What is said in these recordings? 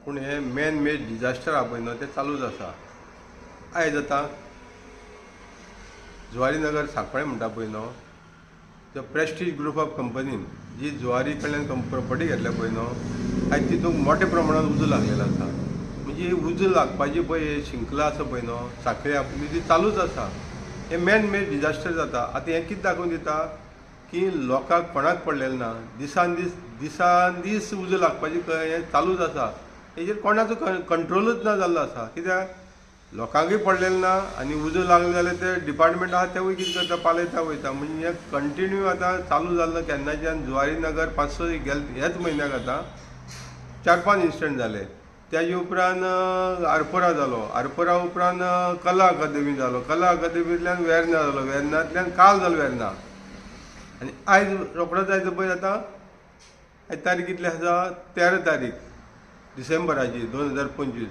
पूण हे main made disaster आहा पळय न्हू तें चालूच आसा. आयज आतां जुवारीनगर सांखळे म्हणटा पळय न्हू त्या प्रेस्टीज ग्रुप ऑफ कंपनीन जी जुवारी कडल्यान प्रॉपर्टी घेतल्या पळय न्हू आयज तितूंत मोठ्या प्रमाणांत उजो लागलेलो आसा. म्हणजे उजो लागपाची पळय शिंखला आसा पळय न्हू सांखळे आपली ती चालूच आसा. हे मेन मेड डिजास्टर जाता. आतां हें कितें दाखोवन दिता की लोकांक कोणाक पडलेलें ना. दिसान दीस उजो लागपाची हें चालूच आसा. हेजेर कोणाचो कंट्रोलूच ना जाल्लो आसा. कित्याक लोकांकय पडलेलें ना आनी उजो लागलो जाल्यार ते डिपार्टमेंट आहा तेवूय कितें करता पालयता वयता. म्हणजे हें कंटिन्यू आतां चालू जाल्लो केन्नाच्यान जुवारी नगर 5-6 हेच म्हयन्याक आतां 4-5 इन्सिडंट जाले. त्याचे उपरांत आरपोरा जालो. आरपोरा उपरांत कला अकादेमी जालो. कला अकादेमींतल्यान वेर्ना जालो. वेर्नांतल्यान काल जालो वेर्ना. आनी आयज रोखडोच आयज पळय आतां आयज तारीख कितली आसा 13 तारीख डिसेंबराची 2025.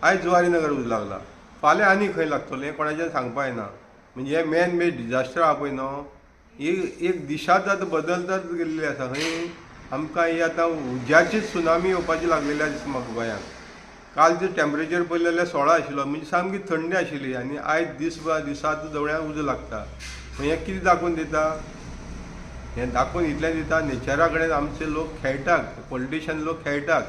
आयज जुवारी नगर उजो लागला. फाल्यां आनी खंय लागतलो हें कोणाचें सांगपा येना. म्हणजे हे मेन मेड डिजास्टर आहा पळय न्हू एक दिशाच आतां बदलतच गेल्ली आसा. खंय आमकां ही आतां उज्याचीच सुनामी येवपाची लागलेली आसा दिसता म्हाका गोंयांत. कालचो टॅम्परेचर पळयलें जाल्यार 16 आशिल्लो. म्हणजे सामकी थंडी आशिल्ली आनी आयज दिसात जवळ्याक उजो लागता. हें कितें दाखोवन दिता. हें दाखोवन इतलें दिता नेचरा कडेन आमचे लोक खेळटात. पॉलिटिशियन लोक खेळटात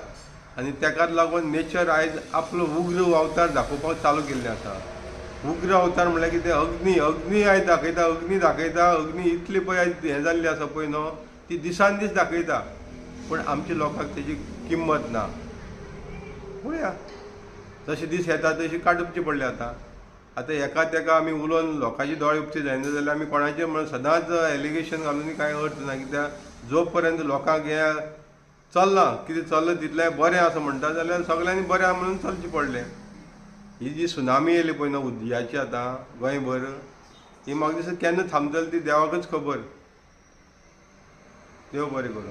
आनी तेकाच लागून नेचर आयज आपलो उग्र अवतार दाखोवपाक चालू केल्लें आसा. उग्र अवतार म्हळ्यार कितें अग्नी आयज दाखयता. अग्नी इतली पळय आयज हें जाल्ली आसा पळय न्हू ती दिसान दीस दाखयता. पूण आमच्या लोकांक तेजी किंमत ना. पळया जशे दीस येता तशी काडूपची पडले आतां. आतां एका तेका आमी उलोवन लोकांचे दोळे उपचे जायना जाल्यार आमी कोणाचें म्हणून सदांच एलिगेशन घालून कांय अर्थ ना. कित्याक जो पर्यंत लोकांक हें चल्लां कितें चल्लां तितलें बरें आसा म्हणटा जाल्यार सगळ्यांनी बरें आहा म्हणून चलचें पडलें. ही जी सुनामी येयली पळय न्हू उदयाची आतां गोंयभर ही म्हाका दिसता केन्ना थांबतली ती देवाकच खबर. देव बरें करूं.